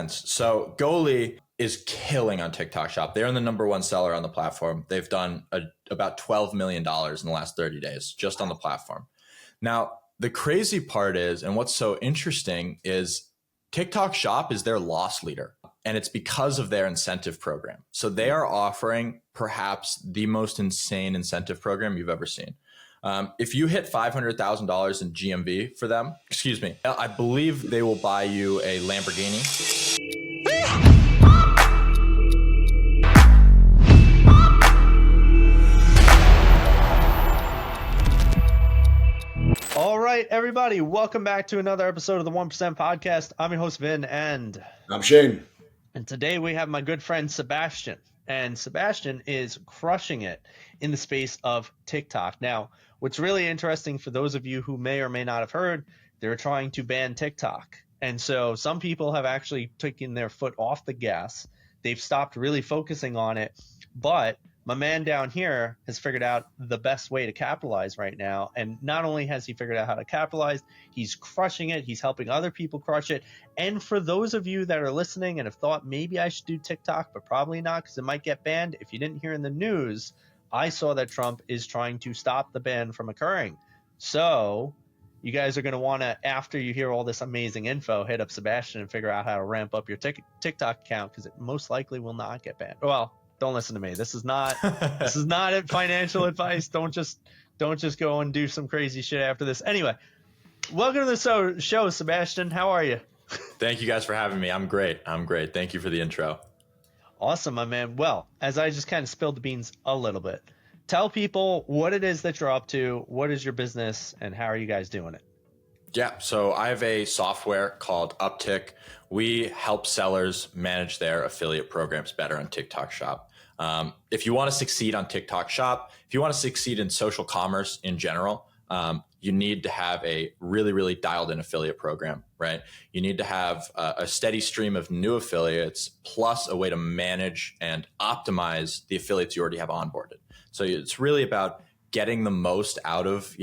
sense. So Goalie is killing on TikTok Shop. They're the number one seller on the platform. They've done about $12 million in the last 30 days just on the platform. Now, the crazy part is, and what's so interesting is TikTok Shop is their loss leader, and it's because of their incentive program. So they are offering perhaps the most insane incentive program you've ever seen. If you hit $500,000 in GMV for them, I believe they will buy you a Lamborghini. All right, everybody, welcome back to another episode of the 1% Podcast. I'm your host, Vin, and I'm Shane. And today we have my good friend, Sebastian. And Sebastian is crushing it in the space of TikTok. Now, what's really interesting for those of you who may or may not have heard, they're trying to ban TikTok. And so some people have actually taken their foot off the gas. They've stopped really focusing on it. But my man down here has figured out the best way to capitalize right now. And not only has he figured out how to capitalize, he's crushing it. He's helping other people crush it. And for those of you that are listening and have thought maybe I should do TikTok, but probably not because it might get banned. If you didn't hear in the news, I saw that Trump is trying to stop the ban from occurring. So you guys are going to want to, after you hear all this amazing info, hit up Sebastian and figure out how to ramp up your TikTok account because it most likely will not get banned. Well, don't listen to me. This is not financial advice. Don't just go and do some crazy shit after this. Anyway, welcome to the show, Sebastian. How are you? Thank you guys for having me. I'm great. Thank you for the intro. Awesome, my man. Well, as I just kind of spilled the beans a little bit, tell people what it is that you're up to. What is your business and how are you guys doing it? Yeah, so I have a software called UpTK. We help sellers manage their affiliate programs better on TikTok Shop. If you want to succeed on TikTok Shop, if you want to succeed in social commerce in general, you need to have a really, really dialed in affiliate program, right? You need to have a steady stream of new affiliates plus a way to manage and optimize the affiliates you already have onboarded. So it's really about getting the most out of,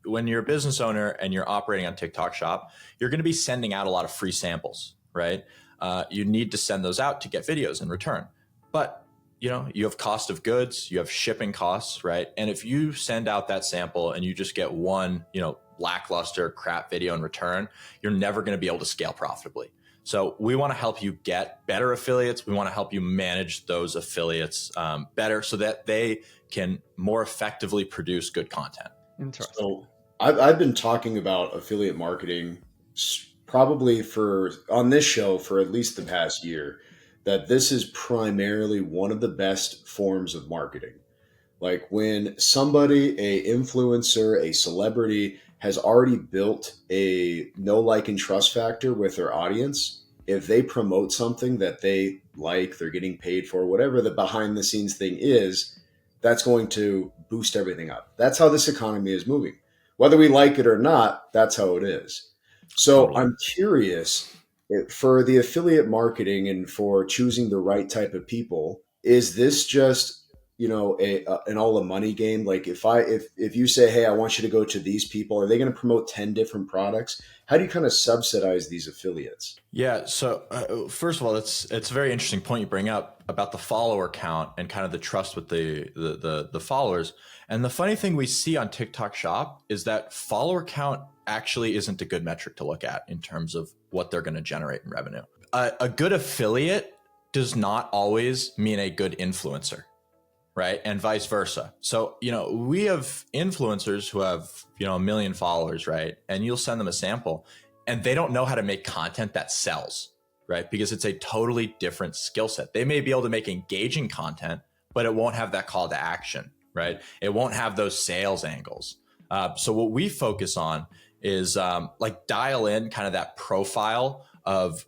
when you're a business owner and you're operating on TikTok Shop, you're going to be sending out a lot of free samples, right? You need to send those out to get videos in return. But, you have cost of goods, you have shipping costs, right? And if you send out that sample and you just get one, lackluster crap video in return, you're never going to be able to scale profitably. So we want to help you get better affiliates. We want to help you manage those affiliates better so that they can more effectively produce good content. Interesting. So I've been talking about affiliate marketing probably on this show for at least the past year, that this is primarily one of the best forms of marketing. Like when somebody, a influencer, a celebrity has already built a know, like, and trust factor with their audience, if they promote something that they like, they're getting paid for, whatever the behind the scenes thing is, that's going to boost everything up. That's how this economy is moving. Whether we like it or not, that's how it is. So totally. I'm curious, for the affiliate marketing and for choosing the right type of people, is this just, an all the money game? Like if you say, hey, I want you to go to these people, are they going to promote 10 different products? How do you kind of subsidize these affiliates? Yeah. So first of all, it's a very interesting point you bring up about the follower count and kind of the trust with the followers. And the funny thing we see on TikTok Shop is that follower count actually isn't a good metric to look at in terms of what they're going to generate in revenue. A good affiliate does not always mean a good influencer, right? And vice versa. So, we have influencers who have, 1 million followers, right? And you'll send them a sample and they don't know how to make content that sells, right? Because it's a totally different skill set. They may be able to make engaging content, but it won't have that call to action, right? It won't have those sales angles. So what we focus on is dial in kind of that profile of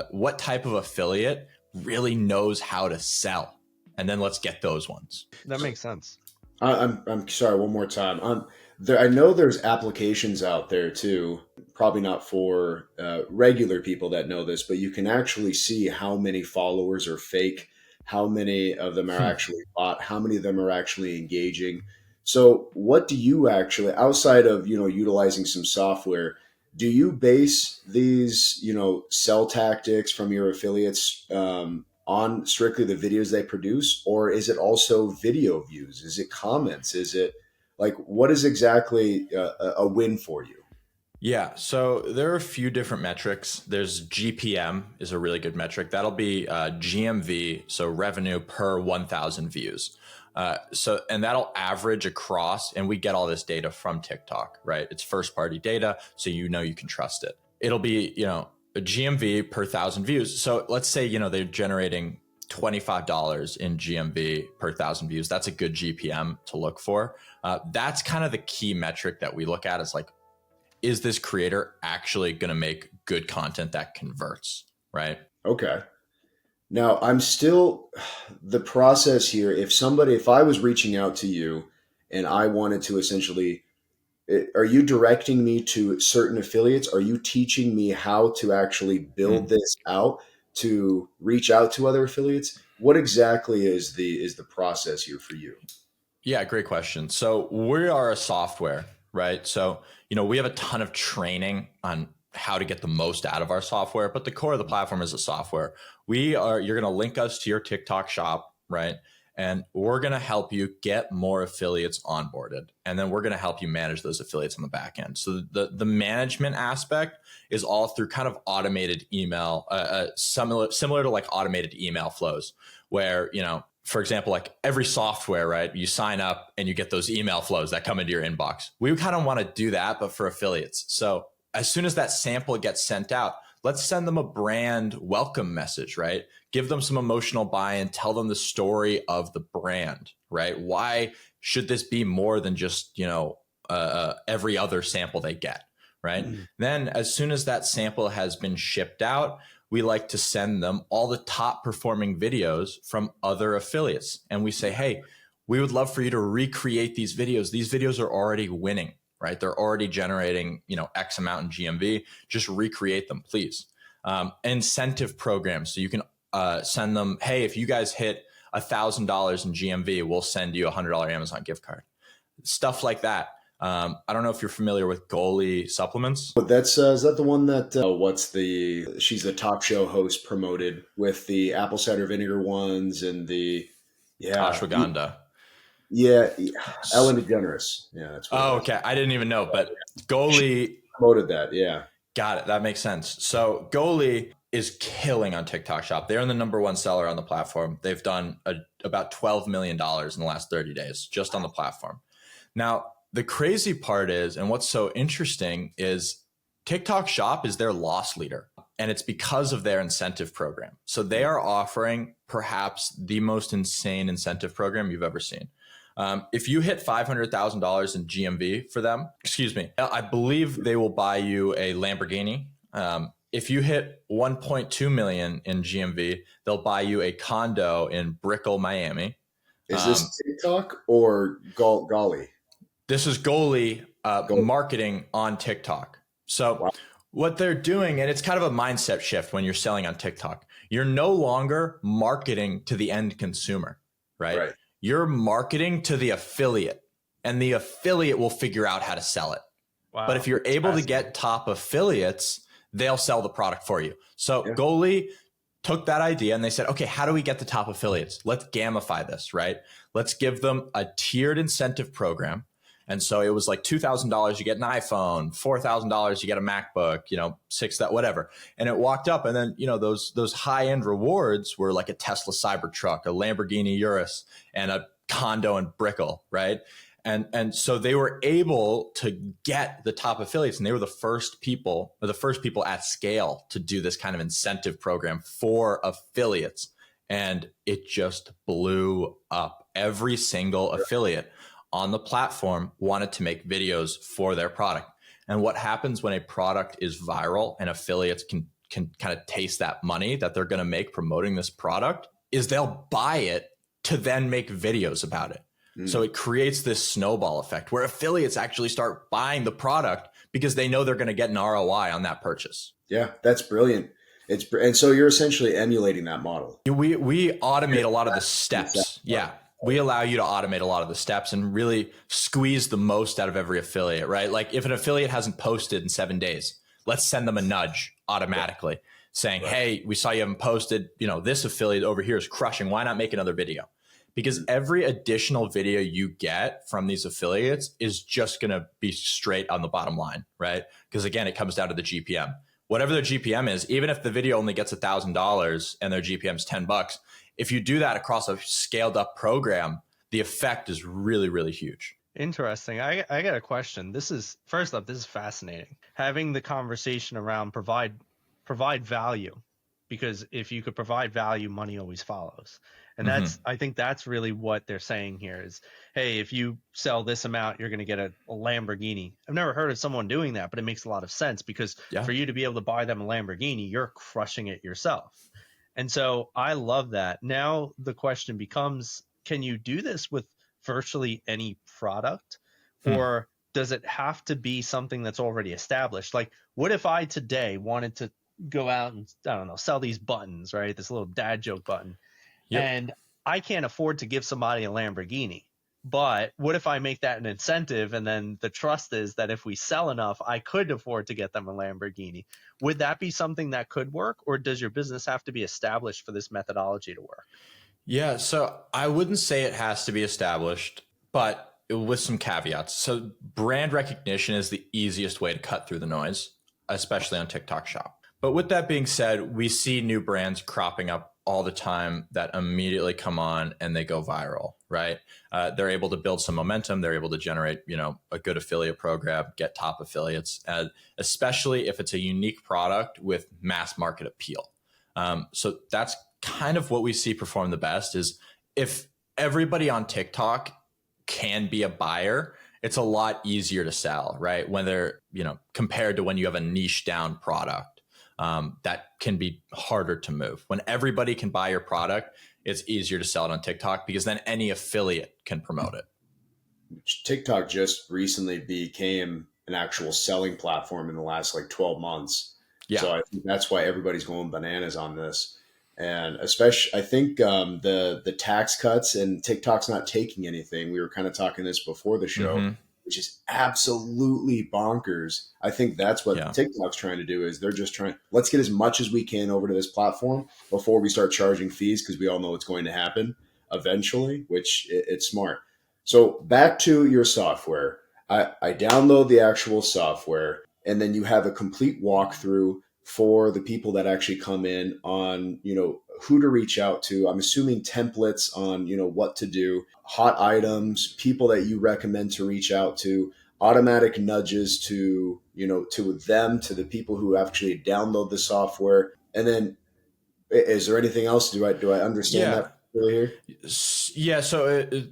what type of affiliate really knows how to sell. And then let's get those ones. That makes sense. I'm sorry, one more time. I know there's applications out there too, probably not for regular people that know this, but you can actually see how many followers are fake, how many of them are actually bot, how many of them are actually engaging. So what do you actually, outside of, utilizing some software, do you base these, sell tactics from your affiliates on strictly the videos they produce, or is it also video views? Is it comments? Is it like, what is exactly a win for you? Yeah, so there are a few different metrics. There's GPM is a really good metric. That'll be GMV, so revenue per 1,000 views. And that'll average across, and we get all this data from TikTok, right? It's first party data, so you can trust it. It'll be, a GMV per 1,000 views. So let's say, they're generating $25 in GMV per 1,000 views. That's a good GPM to look for. That's kind of the key metric that we look at, is like, is this creator actually going to make good content that converts, right? Okay. Now, I'm still the process here. If I was reaching out to you and I wanted to essentially, are you directing me to certain affiliates? Are you teaching me how to actually build this out to reach out to other affiliates? What exactly is the process here for you? Yeah, great question. So we are a software, right? So, we have a ton of training on how to get the most out of our software, but the core of the platform is a software. You're going to link us to your TikTok shop, right? And we're going to help you get more affiliates onboarded. And then we're going to help you manage those affiliates on the back end. So the management aspect is all through kind of automated email, similar to like automated email flows where, for example, like every software, right? You sign up and you get those email flows that come into your inbox. We kind of want to do that, but for affiliates. So as soon as that sample gets sent out, let's send them a brand welcome message, right? Give them some emotional buy-in, tell them the story of the brand, right? Why should this be more than just, every other sample they get, right? Then as soon as that sample has been shipped out, we like to send them all the top performing videos from other affiliates. And we say, hey, we would love for you to recreate these videos. These videos are already winning, right? They're already generating, X amount in GMV. Just recreate them, please. Incentive programs. So you can send them, hey, if you guys hit $1,000 in GMV, we'll send you a $100 Amazon gift card. Stuff like that. I don't know if you're familiar with Goalie supplements. But that's is that the one that she's the top show host promoted with the apple cider vinegar ones and the Ashwagandha. Yeah, Ellen DeGeneres. Yeah, that's what Oh, okay. I didn't even know, but Goalie promoted that. Yeah. Got it. That makes sense. So Goalie is killing on TikTok Shop. They're the number one seller on the platform. They've done about $12 million in the last 30 days just on the platform. Now, the crazy part is, and what's so interesting is TikTok Shop is their loss leader, and it's because of their incentive program. So they are offering perhaps the most insane incentive program you've ever seen. If you hit $500,000 in GMV for them, I believe they will buy you a Lamborghini. If you hit 1.2 million in GMV, they'll buy you a condo in Brickell, Miami. Is this TikTok or Golly? This is Goalie marketing on TikTok. So what they're doing, and it's kind of a mindset shift when you're selling on TikTok, you're no longer marketing to the end consumer, right? You're marketing to the affiliate, and the affiliate will figure out how to sell it. Wow, but if you're able to get top affiliates, they'll sell the product for you. So Goalie took that idea and they said, okay, how do we get the top affiliates? Let's gamify this, right? Let's give them a tiered incentive program. And so it was like $2,000, you get an iPhone, $4,000, you get a MacBook, whatever. And it walked up, and then, those high end rewards were like a Tesla Cybertruck, a Lamborghini Urus, and a condo in Brickell, right? And so they were able to get the top affiliates, and they were the first people at scale to do this kind of incentive program for affiliates. And it just blew up. Every single affiliate on the platform wanted to make videos for their product. And what happens when a product is viral and affiliates can kind of taste that money that they're going to make promoting this product is they'll buy it to then make videos about it. So it creates this snowball effect where affiliates actually start buying the product because they know they're going to get an ROI on that purchase. Yeah, that's brilliant. And so you're essentially emulating that model. We automate a lot of the steps. Yeah. We allow you to automate a lot of the steps and really squeeze the most out of every affiliate, right? Like if an affiliate hasn't posted in 7 days, let's send them a nudge automatically saying, hey, we saw you haven't posted, this affiliate over here is crushing. Why not make another video? Because every additional video you get from these affiliates is just going to be straight on the bottom line, right? Because again, it comes down to the GPM. Whatever their GPM is, even if the video only gets $1,000 and their GPM is $10, if you do that across a scaled up program, the effect is really, really huge. Interesting. I got a question. First up, this is fascinating. Having the conversation around provide value, because if you could provide value, money always follows. And I think that's really what they're saying here is, hey, if you sell this amount, you're going to get a Lamborghini. I've never heard of someone doing that, but it makes a lot of sense because for you to be able to buy them a Lamborghini, you're crushing it yourself. And so I love that. Now the question becomes, can you do this with virtually any product, or does it have to be something that's already established? Like, what if I today wanted to go out and, I don't know, sell these buttons, right? This little dad joke button. And I can't afford to give somebody a Lamborghini. But what if I make that an incentive, and then the trust is that if we sell enough, I could afford to get them a Lamborghini? Would that be something that could work, or does your business have to be established for this methodology to work? Yeah, so I wouldn't say it has to be established, but with some caveats. So brand recognition is the easiest way to cut through the noise, especially on TikTok Shop. But with that being said, we see new brands cropping up all the time that immediately come on and they go viral, right? They're able to build some momentum. They're able to generate, a good affiliate program, get top affiliates, especially if it's a unique product with mass market appeal. So that's kind of what we see perform the best is if everybody on TikTok can be a buyer, it's a lot easier to sell, right? When they're, compared to when you have a niche down product. That can be harder to move. When everybody can buy your product, it's easier to sell it on TikTok because then any affiliate can promote it. TikTok just recently became an actual selling platform in the last 12 months. Yeah. So I think that's why everybody's going bananas on this. And especially, I think the tax cuts and TikTok's not taking anything. We were kind of talking this before the show, which is absolutely bonkers. I think that's what TikTok's trying to do is they're just trying, let's get as much as we can over to this platform before we start charging fees, because we all know it's going to happen eventually, which it's smart. So back to your software. I download the actual software, and then you have a complete walkthrough for the people that actually come in on, who to reach out to. I'm assuming templates on, what to do, hot items, people that you recommend to reach out to, automatic nudges to, to them, to the people who actually download the software. And then is there anything else? Do I understand that really here? Yeah. So a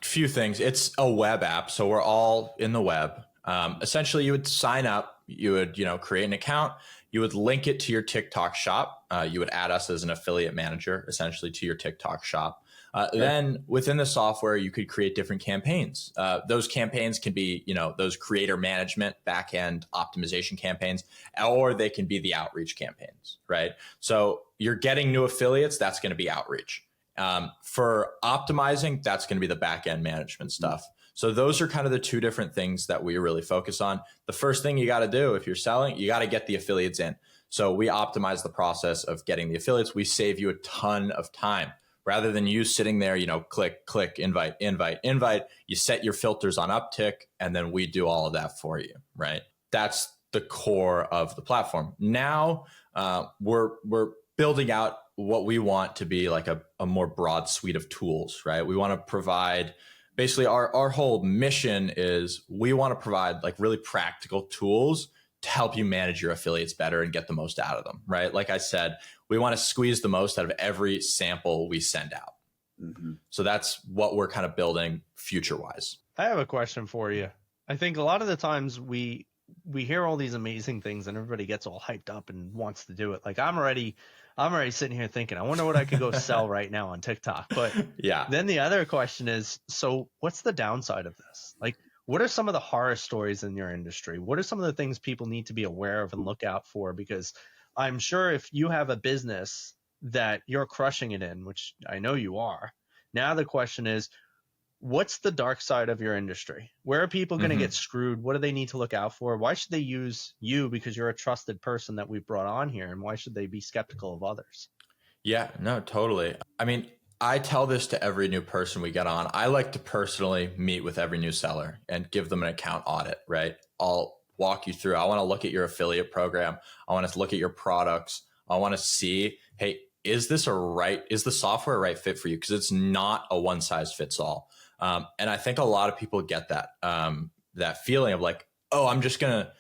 few things. It's a web app. So we're all in the web. Essentially you would sign up, you would, create an account. You would link it to your TikTok shop. You would add us as an affiliate manager, essentially, to your TikTok shop. Then within the software, you could create different campaigns. Those campaigns can be, those creator management, back-end optimization campaigns, or they can be the outreach campaigns, right? So you're getting new affiliates, that's going to be outreach. For optimizing, that's going to be the back-end management stuff. So those are kind of the two different things that we really focus on. The first thing you got to do if you're selling, you got to get the affiliates in. So we optimize the process of getting the affiliates. We save you a ton of time rather than you sitting there, click, invite. You set your filters on UpTK, and then we do all of that for you, right? That's the core of the platform. Now we're building out what we want to be like a more broad suite of tools, right? We want to provide. Basically, our whole mission is we want to provide really practical tools to help you manage your affiliates better and get the most out of them, right? Like I said, we want to squeeze the most out of every sample we send out. So that's what we're kind of building future-wise. I have a question for you. I think a lot of the times we hear all these amazing things and everybody gets all hyped up and wants to do it. Like I'm already sitting here thinking, I wonder what I could go sell right now on TikTok. But then the other question is, so what's the downside of this? Like, what are some of the horror stories in your industry? What are some of the things people need to be aware of and look out for? Because I'm sure if you have a business that you're crushing it in, which I know you are, now the question is, what's the dark side of your industry? Where are people going to Mm-hmm. get screwed? What do they need to look out for? Why should they use you because you're a trusted person that we've brought on here? And why should they be skeptical of others? Yeah, no, totally. I mean, I tell this to every new person we get on. I like to personally meet with every new seller and give them an account audit, right? I'll walk you through. I want to look at your affiliate program. I want to look at your products. I want to see, hey, is the software a right fit for you? Because it's not a one size fits all. And I think a lot of people get that feeling of like, oh, I'm just gonna,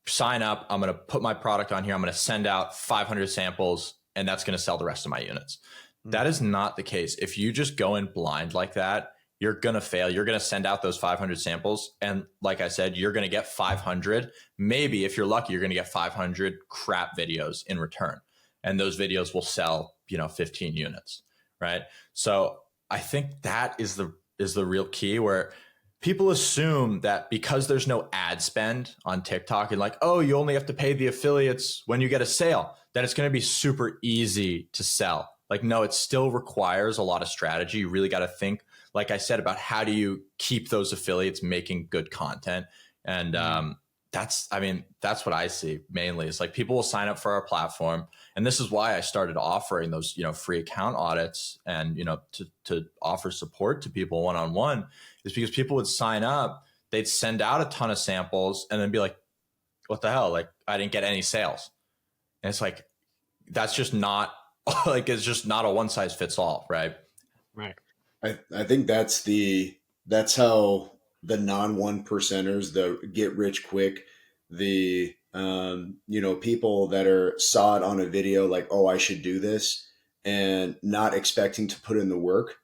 sign up. I'm gonna put my product on here. I'm gonna send out 500 samples, and that's gonna sell the rest of my units. That is not the case. If you just go in blind like that, you're gonna fail. You're gonna send out those 500 samples, and like I said, you're gonna get 500. Maybe if you're lucky, you're gonna get 500 crap videos in return, and those videos will sell, 15 units, right? So I think that is the real key, where people assume that because there's no ad spend on TikTok and like, oh, you only have to pay the affiliates when you get a sale, that it's going to be super easy to sell. Like, no, it still requires a lot of strategy. You really got to think, like I said, about how do you keep those affiliates making good content. And that's what I see mainly. It's like people will sign up for our platform. And this is why I started offering those, free account audits and, to offer support to people one-on-one, is because people would sign up, they'd send out a ton of samples and then be like, what the hell? Like, I didn't get any sales. And it's like, that's just not like, it's just not a one size fits all. Right. Right. I think that's how the non one percenters, the get rich quick, the people that saw it on a video like, oh, I should do this, and not expecting to put in the work.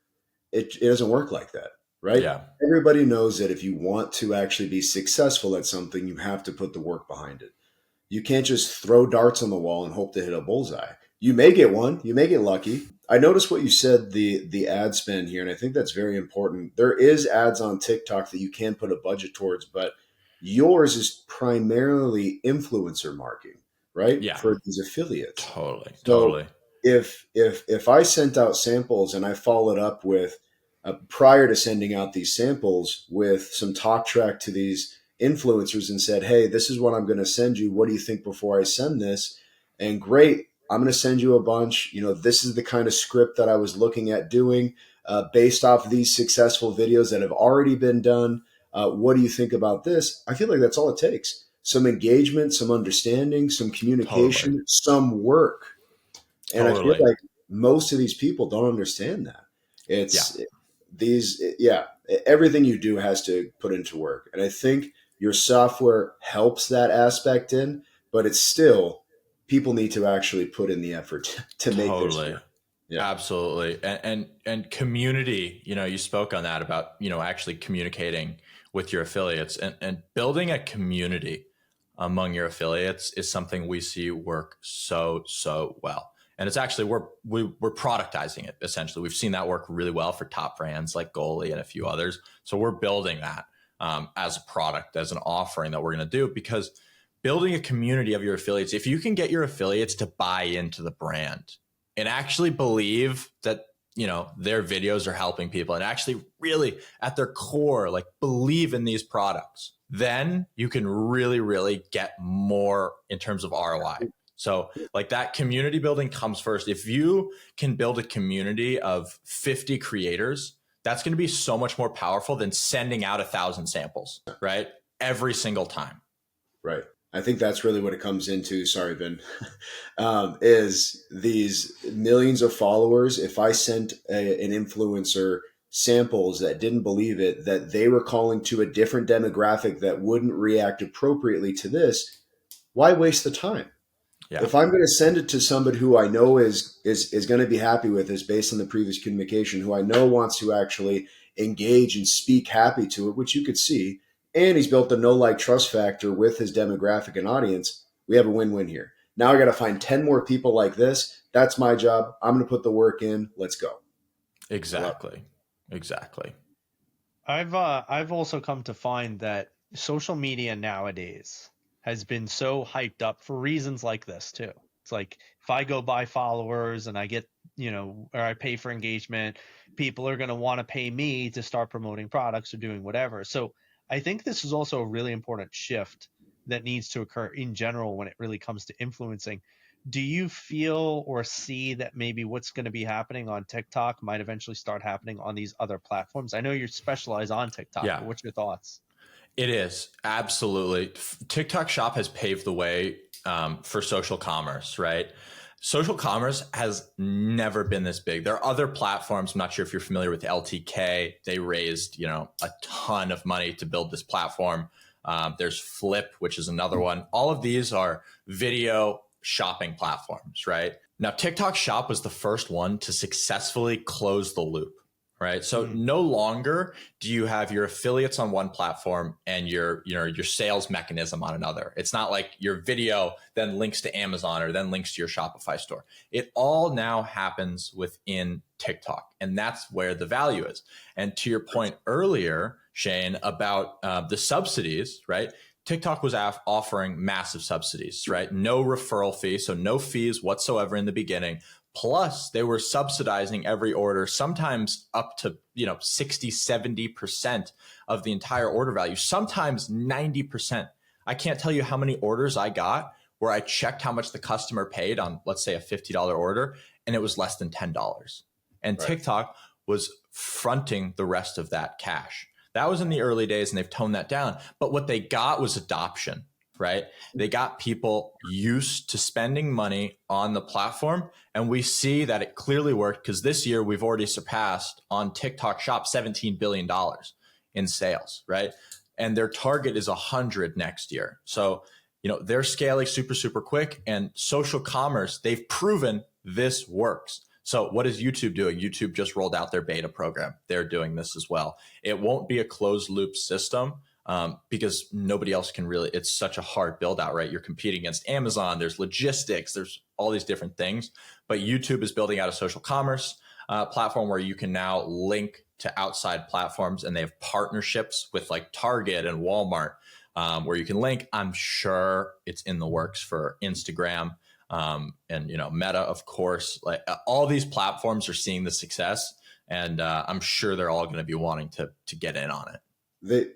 It doesn't work like that, right? Yeah. Everybody knows that if you want to actually be successful at something, you have to put the work behind it. You can't just throw darts on the wall and hope to hit a bullseye. You may get one, you may get lucky. I noticed what you said, the ad spend here, and I think that's very important. There is ads on TikTok that you can put a budget towards, but yours is primarily influencer marketing, right? Yeah. For these affiliates. Totally. So Totally. if I sent out samples and I followed up with prior to sending out these samples with some talk track to these influencers and said, hey, this is what I'm going to send you. What do you think before I send this? And great, I'm going to send you a bunch. This is the kind of script that I was looking at doing based off these successful videos that have already been done. What do you think about this? I feel like that's all it takes. Some engagement, some understanding, some communication, Totally. some work. And I feel Totally. like most of these people don't understand that. It's everything you do has to put into work. And I think your software helps that aspect in, but it's still, people need to actually put in the effort to make this Totally. work. Yeah. Absolutely. And community, you spoke on that about, actually communicating with your affiliates, and building a community among your affiliates is something we see work so well. And it's actually, we're productizing it. Essentially, we've seen that work really well for top brands like Goalie and a few others. So we're building that as a product, as an offering that we're going to do, because building a community of your affiliates, if you can get your affiliates to buy into the brand and actually believe that, their videos are helping people, and actually really at their core, like, believe in these products, then you can really, really get more in terms of ROI. So like, that community building comes first. If you can build a community of 50 creators, that's going to be so much more powerful than sending out 1,000 samples, right? Every single time. Right. I think that's really what it comes into. Sorry, Vin. Is these millions of followers. If I sent an influencer samples that didn't believe it, that they were calling to a different demographic that wouldn't react appropriately to this, why waste the time? Yeah. If I'm going to send it to somebody who I know is going to be happy with this based on the previous communication, who I know wants to actually engage and speak happy to it, which you could see, and he's built a like trust factor with his demographic and audience, we have a win-win here. Now I got to find 10 more people like this. That's my job. I'm going to put the work in. Let's go. Exactly. I've also come to find that social media nowadays has been so hyped up for reasons like this too. It's like, if I go buy followers and I get or I pay for engagement. People are going to want to pay me to start promoting products or doing whatever. So I think this is also a really important shift that needs to occur in general when it really comes to influencing. Do you feel or see that maybe what's going to be happening on TikTok might eventually start happening on these other platforms? I know you're specialized on TikTok, Yeah, but what's your thoughts? it is. Absolutely. TikTok Shop has paved the way for social commerce, right? Social commerce has never been this big. There are other platforms. I'm not sure if you're familiar with LTK. They raised, a ton of money to build this platform. There's Flip, which is another one. All of these are video shopping platforms, right? Now, TikTok Shop was the first one to successfully close the loop, right? So no longer do you have your affiliates on one platform and your sales mechanism on another. It's not like your video then links to Amazon or then links to your Shopify store. It all now happens within TikTok, and that's where the value is. And to your point earlier, Shane, about the subsidies, right? TikTok was offering massive subsidies, right? No referral fee, so no fees whatsoever in the beginning. Plus, they were subsidizing every order, sometimes up to 60, 70% of the entire order value, sometimes 90%. I can't tell you how many orders I got where I checked how much the customer paid on, let's say, a $50 order, and it was less than $10. And Right. TikTok was fronting the rest of that cash. That was in the early days, and they've toned that down. But what they got was adoption, right? They got people used to spending money on the platform. And we see that it clearly worked because this year we've already surpassed on TikTok Shop $17 billion in sales, right? And their target is 100 next year. So, they're scaling super, super quick. And social commerce, they've proven this works. So what is YouTube doing? YouTube just rolled out their beta program. They're doing this as well. It won't be a closed loop system because nobody else can really, it's such a hard build out, right? You're competing against Amazon. There's logistics. There's all these different things. But YouTube is building out a social commerce platform where you can now link to outside platforms, and they have partnerships with like Target and Walmart where you can link. I'm sure it's in the works for Instagram. And Meta, of course, like all these platforms are seeing the success, and I'm sure they're all going to be wanting to get in on it.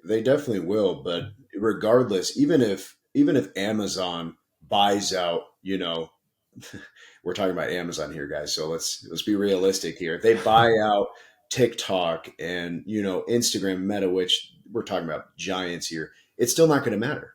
They definitely will, but regardless, even if Amazon buys out, we're talking about Amazon here, guys. So let's be realistic here. If they buy out TikTok and Instagram, Meta, which we're talking about giants here, it's still not going to matter,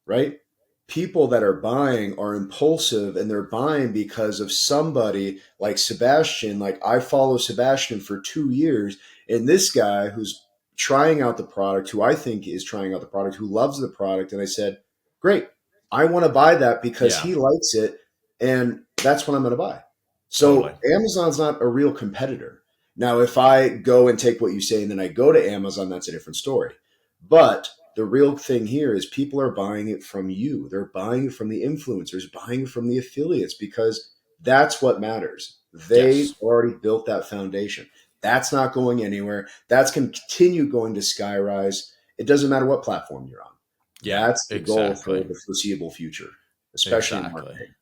right? People that are buying are impulsive, and they're buying because of somebody like Sebastian. Like, I follow Sebastian for 2 years, and this guy who's trying out the product, who I think is trying out the product, who loves the product. And I said, great, I want to buy that because Yeah. he likes it, and that's what I'm going to buy. So Totally. Amazon's not a real competitor. Now, if I go and take what you say and then I go to Amazon, that's a different story. But the real thing here is people are buying it from you. They're buying it from the influencers, buying it from the affiliates, because that's what matters. They Yes. already built that foundation. That's not going anywhere. That's going to continue going to Skyrise. It doesn't matter what platform you're on. Yeah, That's the goal for exactly. the foreseeable future, especially in Exactly. marketing.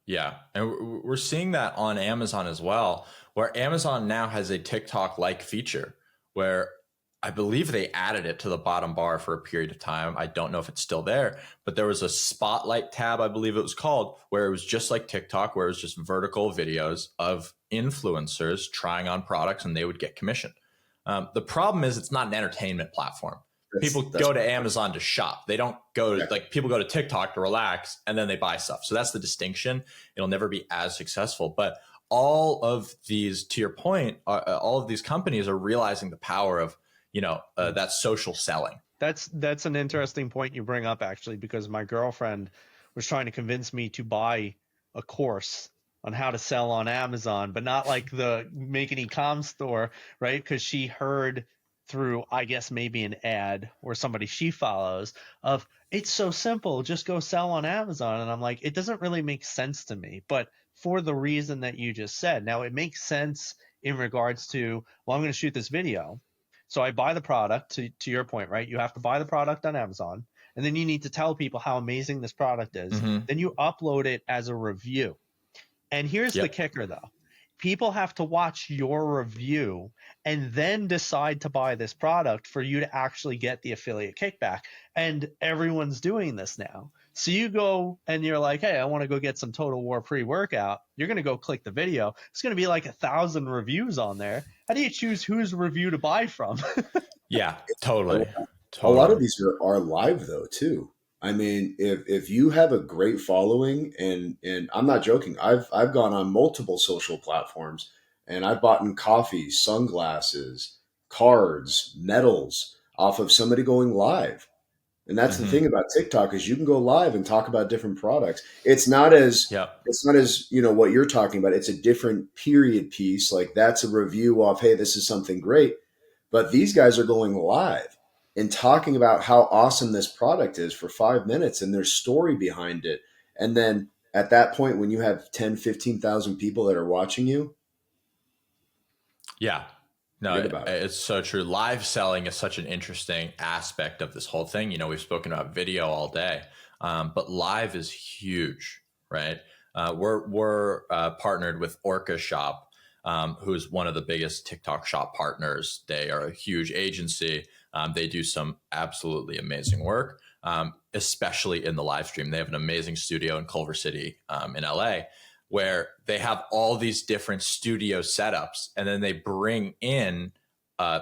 Yeah. And we're seeing that on Amazon as well, where Amazon now has a TikTok like feature where I believe they added it to the bottom bar for a period of time. I don't know if it's still there, but there was a spotlight tab, I believe it was called, where it was just like TikTok, where it was just vertical videos of influencers trying on products and they would get commission. The problem is it's not an entertainment platform. People That's go to Amazon to shop. They don't go to, yeah. like, people go to TikTok to relax and then they buy stuff. So that's the distinction. It'll never be as successful. But all of these, to your point, all of these companies are realizing the power of, that social selling. That's an interesting point you bring up, actually, because my girlfriend was trying to convince me to buy a course on how to sell on Amazon, but not like the make an e-com store, right? Because she heard through, I guess, maybe an ad or somebody she follows of, it's so simple, just go sell on Amazon. And I'm like, it doesn't really make sense to me, but for the reason that you just said. Now, it makes sense in regards to, well, I'm going to shoot this video. So I buy the product, to your point, right? You have to buy the product on Amazon, and then you need to tell people how amazing this product is. Mm-hmm. Then you upload it as a review. And here's the Yep. kicker, though. people have to watch your review and then decide to buy this product for you to actually get the affiliate kickback. And everyone's doing this now. So you go and you're like, hey, I want to go get some Total War pre-workout. You're going to go click the video. It's going to be like 1,000 reviews on there. How do you choose whose review to buy from? Yeah, totally. A lot of Totally. these are live though too. I mean, if you have a great following, and I'm not joking, I've gone on multiple social platforms and I've bought in coffee, sunglasses, cards, medals off of somebody going live. And that's the Hmm. thing about TikTok is you can go live and talk about different products. It's not as what you're talking about. It's a different period piece. Like that's a review of, hey, this is something great. But these guys are going live and talking about how awesome this product is for 5 minutes and their story behind it. And then at that point, when you have 10, 15,000 people that are watching you, Yeah. No, forget about it. it's so true. Live selling is such an interesting aspect of this whole thing. We've spoken about video all day, but live is huge, right? We're partnered with Orca Shop, who's one of the biggest TikTok shop partners. They are a huge agency. They do some absolutely amazing work, especially in the live stream. They have an amazing studio in Culver City, in LA, where they have all these different studio setups, and then they bring in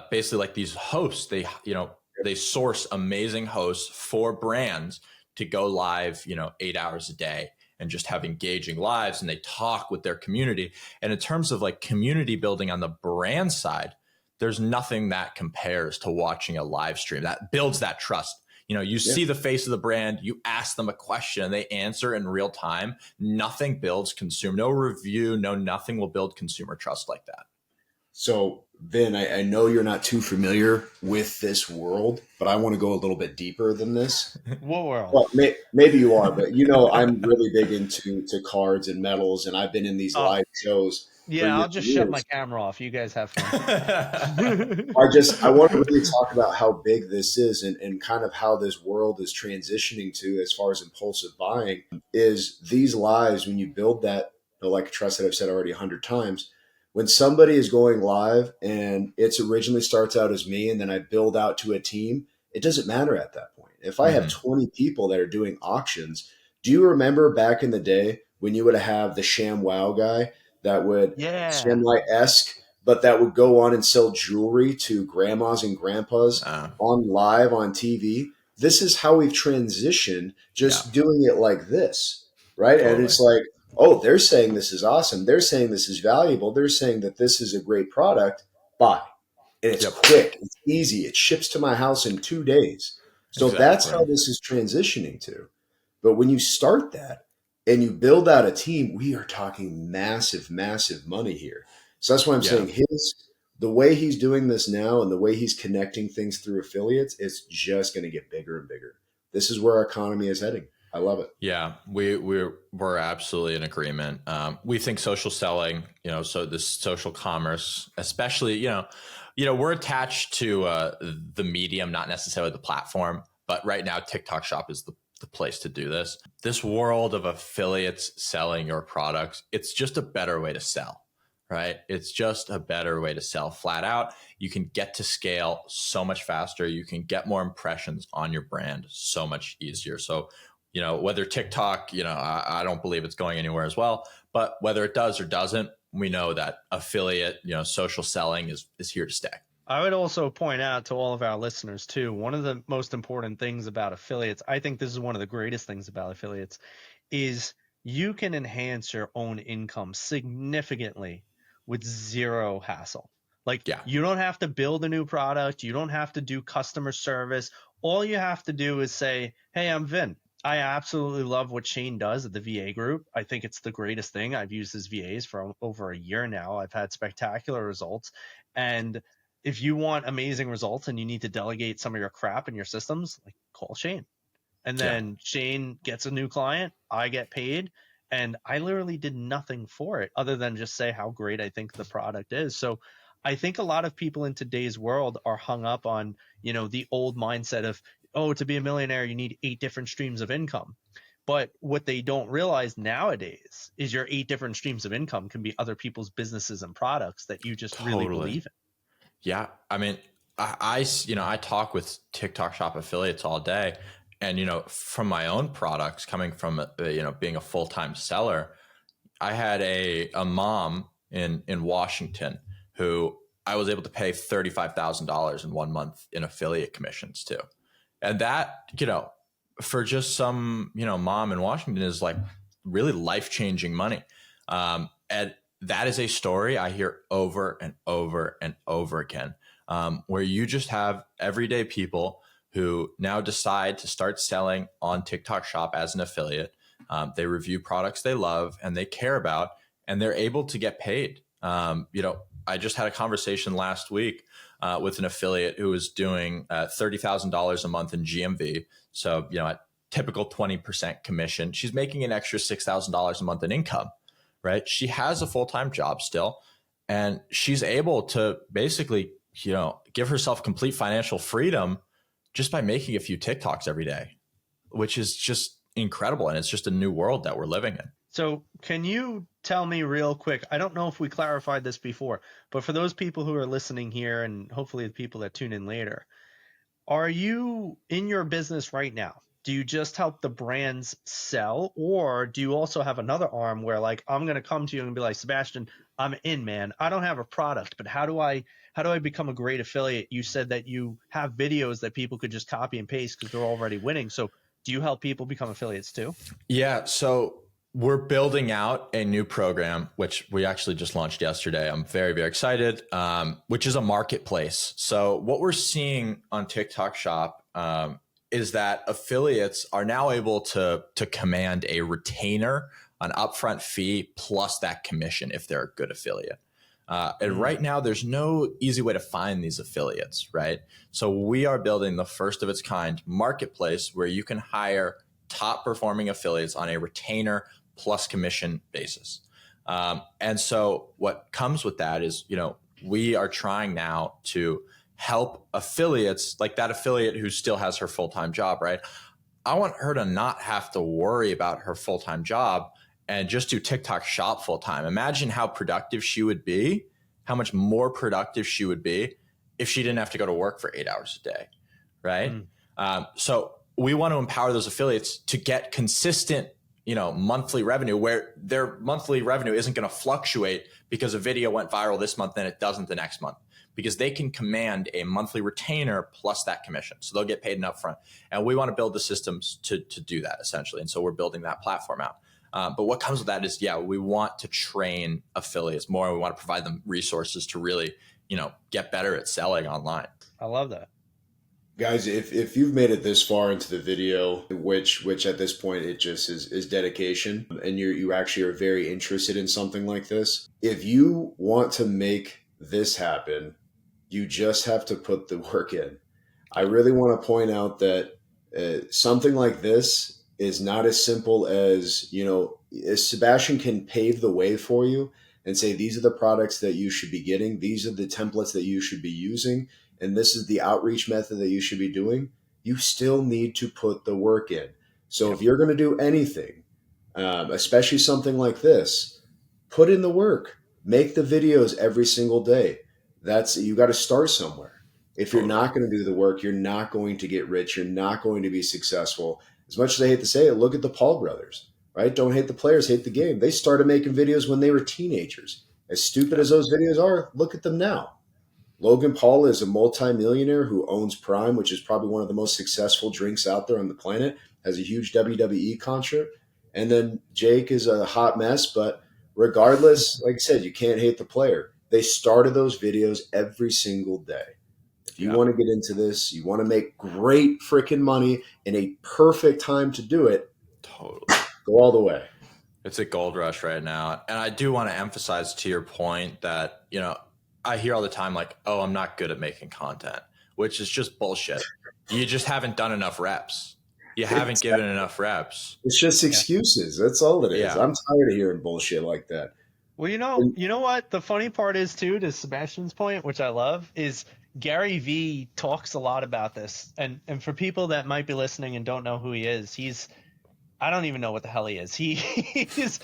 basically like these hosts. They source amazing hosts for brands to go live 8 hours a day and just have engaging lives, and they talk with their community. And in terms of like community building on the brand side, there's nothing that compares to watching a live stream that builds that trust. You Yeah. see the face of the brand, you ask them a question, and they answer in real time. Nothing builds consumer, no review, no nothing will build consumer trust like that. So, Vin, I know you're not too familiar with this world, but I want to go a little bit deeper than this. What world? Well, maybe you are, but I'm really big into cards and medals, and I've been in these Oh, live shows for yeah, years I'll just and shut my years. camera off. You guys have fun. I want to really talk about how big this is and kind of how this world is transitioning to as far as impulsive buying is these lives when you build that like a trust that I've said already 100 times. When somebody is going live and it's originally starts out as me and then I build out to a team, it doesn't matter at that point. If I have Hmm. 20 people that are doing auctions, do you remember back in the day when you would have the sham wow guy that would Yeah. sham esque but that would go on and sell jewelry to grandmas and grandpas uh, on live on TV. This is how we've transitioned, yeah, just doing it like this, right? And totally. it's like, oh, they're saying this is awesome. They're saying this is valuable. They're saying that this is a great product. Buy. And it's Yep, quick, it's easy. It ships to my house in 2 days. So that's exactly. how this is transitioning to. But when you start that and you build out a team, we are talking massive, massive money here. So that's why I'm Yeah. saying the way he's doing this now and the way he's connecting things through affiliates, it's just going to get bigger and bigger. This is where our economy is heading. I love it. Yeah, we're absolutely in agreement. We think social selling, so this social commerce, especially, we're attached to the medium, not necessarily the platform, but right now TikTok Shop is the place to do this. This world of affiliates selling your products, it's just a better way to sell, right? It's just a better way to sell flat out. You can get to scale so much faster. You can get more impressions on your brand so much easier. So whether TikTok, I don't believe it's going anywhere as well, but whether it does or doesn't, we know that affiliate, social selling is here to stay. I would also point out to all of our listeners too, one of the most important things about affiliates, I think this is one of the greatest things about affiliates, is you can enhance your own income significantly with zero hassle. Like Yeah. you don't have to build a new product, you don't have to do customer service. All you have to do is say, "Hey, I'm Vin. I absolutely love what Shane does at the VA group. I think it's the greatest thing. I've used his VAs for over a year now. I've had spectacular results. And if you want amazing results and you need to delegate some of your crap in your systems, like call Shane." And Yeah. then Shane gets a new client, I get paid, and I literally did nothing for it other than just say how great I think the product is. So I think a lot of people in today's world are hung up on, the old mindset of, oh, to be a millionaire, you need 8 different streams of income. But what they don't realize nowadays is your 8 different streams of income can be other people's businesses and products that you just really Totally. believe in. Yeah. I mean, I talk with TikTok shop affiliates all day, and, from my own products coming from, being a full-time seller, I had a mom in Washington who I was able to pay $35,000 in 1 month in affiliate commissions to. And that, for just some, mom in Washington is like really life-changing money. And that is a story I hear over and over and over again, where you just have everyday people who now decide to start selling on TikTok shop as an affiliate. They review products they love and they care about, and they're able to get paid. I just had a conversation last week with an affiliate who was doing $30,000 a month in GMV. So, a typical 20% commission. She's making an extra $6,000 a month in income, right? She has a full-time job still, and she's able to basically, give herself complete financial freedom just by making a few TikToks every day, which is just incredible. And it's just a new world that we're living in. So can you tell me real quick, I don't know if we clarified this before, but for those people who are listening here and hopefully the people that tune in later, are you in your business right now? Do you just help the brands sell, or do you also have another arm where, like, I'm going to come to you and be like, Sebastian, I'm in, man. I don't have a product, but how do I become a great affiliate? You said that you have videos that people could just copy and paste because they're already winning. So do you help people become affiliates too? Yeah. So we're building out a new program, which we actually just launched yesterday. I'm very, very excited, which is a marketplace. So what we're seeing on TikTok shop is that affiliates are now able to command a retainer, an upfront fee, plus that commission if they're a good affiliate. And right now, there's no easy way to find these affiliates, right? So we are building the first of its kind marketplace where you can hire top performing affiliates on a retainer plus commission basis. And so what comes with that is, we are trying now to help affiliates, like that affiliate who still has her full-time job, right? I want her to not have to worry about her full-time job and just do TikTok shop full-time. Imagine how productive she would be, how much more productive she would be if she didn't have to go to work for 8 hours a day, right? So we want to empower those affiliates to get consistent, monthly revenue, where their monthly revenue isn't going to fluctuate because a video went viral this month and it doesn't the next month, because they can command a monthly retainer plus that commission. So they'll get paid an upfront. And we want to build the systems to do that essentially. And so we're building that platform out. But what comes with that is, we want to train affiliates more. We want to provide them resources to really, get better at selling online. I love that. Guys, if you've made it this far into the video, which at this point it just is dedication, and you actually are very interested in something like this, if you want to make this happen, you just have to put the work in. I really want to point out that something like this is not as simple as, as Sebastian can pave the way for you and say, these are the products that you should be getting. These are the templates that you should be using. And this is the outreach method that you should be doing. You still need to put the work in. So if you're going to do anything, especially something like this, put in the work, make the videos every single day. You got to start somewhere. If you're not going to do the work, you're not going to get rich. You're not going to be successful. As much as I hate to say it, look at the Paul brothers, right? Don't hate the players, hate the game. They started making videos when they were teenagers. As stupid as those videos are, look at them now. Logan Paul is a multimillionaire who owns Prime, which is probably one of the most successful drinks out there on the planet, has a huge WWE concert. And then Jake is a hot mess, but regardless, like I said, you can't hate the player. They started those videos every single day. If you want to get into this, you want to make great freaking money in a perfect time to do it, Totally. go all the way. It's a gold rush right now. And I do want to emphasize to your point that, I hear all the time, like, oh, I'm not good at making content, which is just bullshit. You just haven't done enough reps. You haven't given enough reps. It's just excuses. That's all it is. Yeah. I'm tired of hearing bullshit like that. Well, you know what? The funny part is too, to Sebastian's point, which I love, is Gary Vee talks a lot about this. And for people that might be listening and don't know who he is, he's I don't even know what the hell he is. He's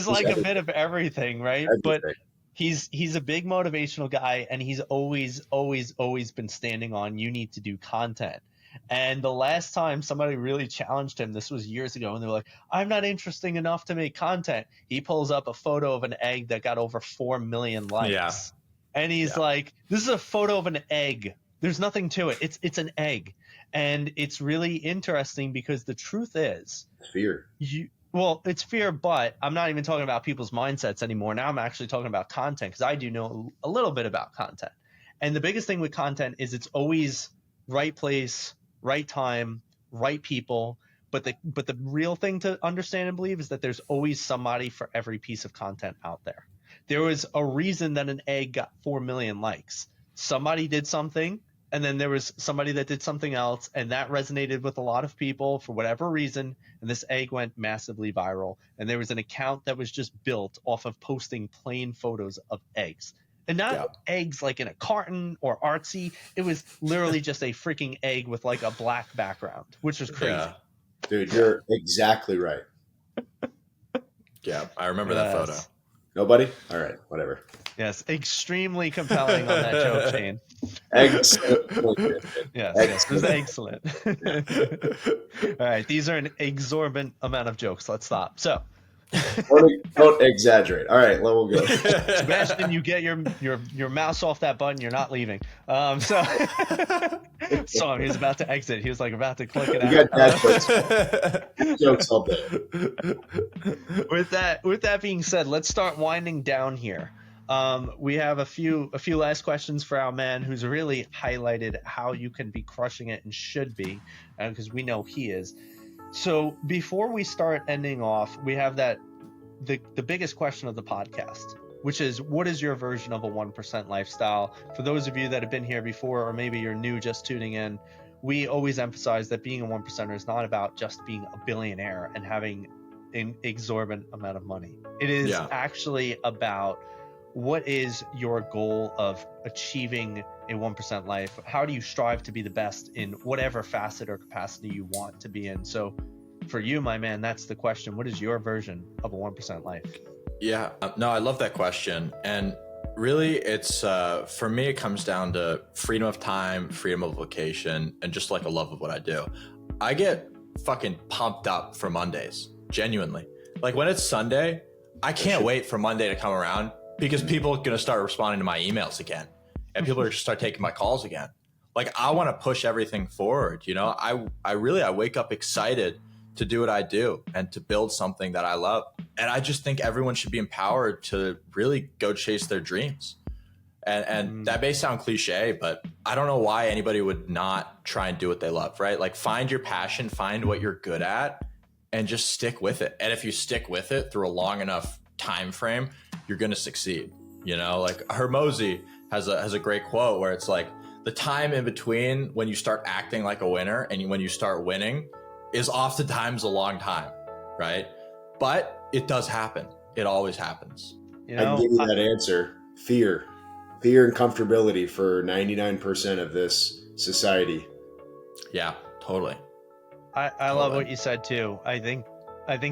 like a everything. bit of everything, right? But Everything. he's a big motivational guy, and he's always been standing on you need to do content. And the last time somebody really challenged him, this was years ago, and they were like, I'm not interesting enough to make content. He pulls up a photo of an egg that got over 4 million Yeah. likes. And he's Yeah. like, this is a photo of an egg. There's nothing to it. It's an egg. And it's really interesting because the truth is, Fear. well, it's fear, but I'm not even talking about people's mindsets anymore. Now I'm actually talking about content, because I do know a little bit about content. And the biggest thing with content is it's always right place, right time, right people. But the real thing to understand and believe is that there's always somebody for every piece of content out there. There was a reason that an egg got 4 million likes. Somebody did something, and then there was somebody that did something else, and that resonated with a lot of people for whatever reason, and this egg went massively viral. And there was an account that was just built off of posting plain photos of eggs. And not eggs like in a carton or artsy. It was literally just a freaking egg with like a black background, which was crazy. Yeah. Dude, you're exactly right. Yeah. I remember that photo. Nobody? All right, whatever. Yes, extremely compelling on that joke, Shane. Excellent. Yes, it was excellent. All right, these are an exorbitant amount of jokes. Let's stop. So, Don't exaggerate. All right, we'll go. Sebastian, you get your mouse off that button. You're not leaving. So he was about to exit. He was like about to click it out. You got dad jokes all day. With that being said, let's start winding down here. We have a few last questions for our man, who's really highlighted how you can be crushing it and should be, because we know he is. So before we start ending off, we have the biggest question of the podcast, which is, what is your version of a 1% lifestyle? For those of you that have been here before, or maybe you're new just tuning in, we always emphasize that being a 1%er is not about just being a billionaire and having an exorbitant amount of money. It is actually about, what is your goal of achieving a 1% life? How do you strive to be the best in whatever facet or capacity you want to be in? So for you, my man, that's the question. What is your version of a 1% life? Yeah, no, I love that question. And really, it's for me, it comes down to freedom of time, freedom of location, and just like a love of what I do. I get fucking pumped up for Mondays, genuinely. Like when it's Sunday, I can't wait for Monday to come around, because people are going to start responding to my emails again, and people are going to start taking my calls again. Like, I want to push everything forward. You know, I wake up excited to do what I do and to build something that I love. And I just think everyone should be empowered to really go chase their dreams. And that may sound cliche, but I don't know why anybody would not try and do what they love, right? Like, find your passion, find what you're good at, and just stick with it. And if you stick with it through a long enough time frame, you're going to succeed. You know, like Hermosi has a great quote where it's like, the time in between when you start acting like a winner and when you start winning is oftentimes a long time, right? But it does happen. It always happens. You know, I can give you that answer. Fear and comfortability for 99% of this society. Yeah, totally. I love what you said too. I think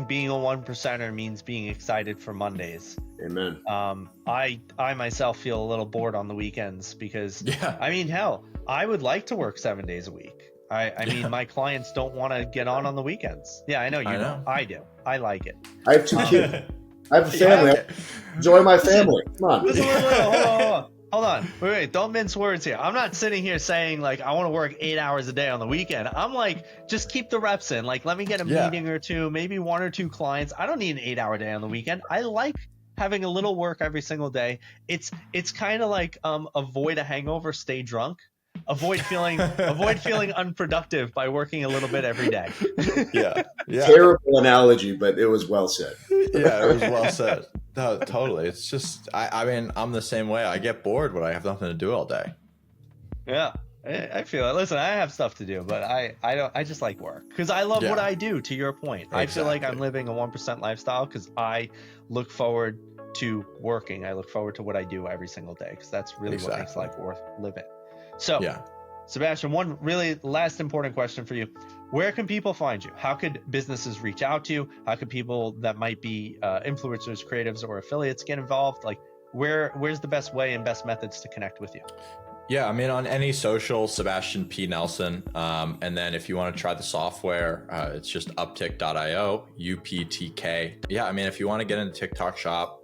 being a 1%er means being excited for Mondays. Amen. I myself feel a little bored on the weekends because, I mean, hell, I would like to work 7 days a week. I mean, my clients don't want to get on the weekends. Yeah, I know you know. I do. I like it. I have 2 kids. I have a family. I enjoy my family. Come on. Listen, hold on. Wait. Don't mince words here. I'm not sitting here saying like I want to work 8 hours a day on the weekend. I'm like, just keep the reps in. Like, let me get a meeting or two, maybe 1 or 2 clients. I don't need an 8-hour day on the weekend. I like having a little work every single day. It's kind of like avoid a hangover, stay drunk. Avoid feeling unproductive by working a little bit every day. Yeah. Terrible analogy, but it was well said. Yeah, it was well said. No, totally. It's just, I mean, I'm the same way. I get bored when I have nothing to do all day. Yeah, I feel it. Listen, I have stuff to do, but I just like work because I love what I do. To your point, exactly. I feel like I'm living a 1% lifestyle because I look forward to working. I look forward to what I do every single day because that's really what makes life worth living. So Sebastian, one really last important question for you. Where can people find you? How could businesses reach out to you? How could people that might be influencers, creatives, or affiliates get involved? Like, where's the best way and best methods to connect with you? Yeah, I mean, on any social, Sebastian P. Nelson. And then if you want to try the software, it's just uptick.io, UpTK. Yeah, I mean, if you want to get into TikTok Shop,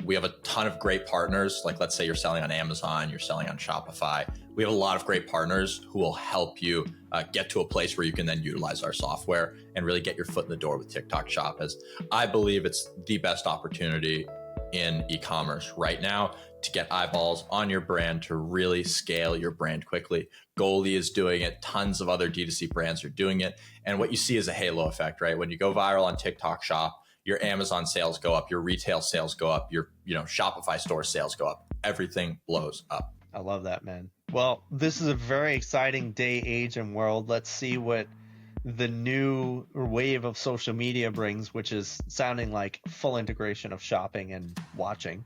we have a ton of great partners. Like, let's say you're selling on Amazon, you're selling on Shopify. We have a lot of great partners who will help you get to a place where you can then utilize our software and really get your foot in the door with TikTok Shop, as I believe it's the best opportunity in e-commerce right now to get eyeballs on your brand, to really scale your brand quickly. Goldie is doing it. Tons of other D2C brands are doing it. And what you see is a halo effect, right? When you go viral on TikTok Shop, your Amazon sales go up, your retail sales go up, your Shopify store sales go up. Everything blows up. I love that, man. Well, this is a very exciting day, age, and world. Let's see what the new wave of social media brings, which is sounding like full integration of shopping and watching.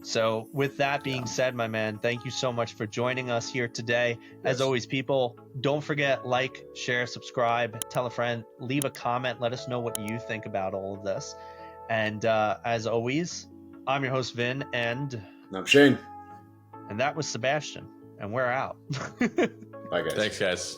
So with that being said, my man, thank you so much for joining us here today. As always, people, don't forget, like, share, subscribe, tell a friend, leave a comment. Let us know what you think about all of this. And as always, I'm your host, Vin, and I'm Shane. that was Sebastian, and we're out. Bye, guys. Thanks, guys.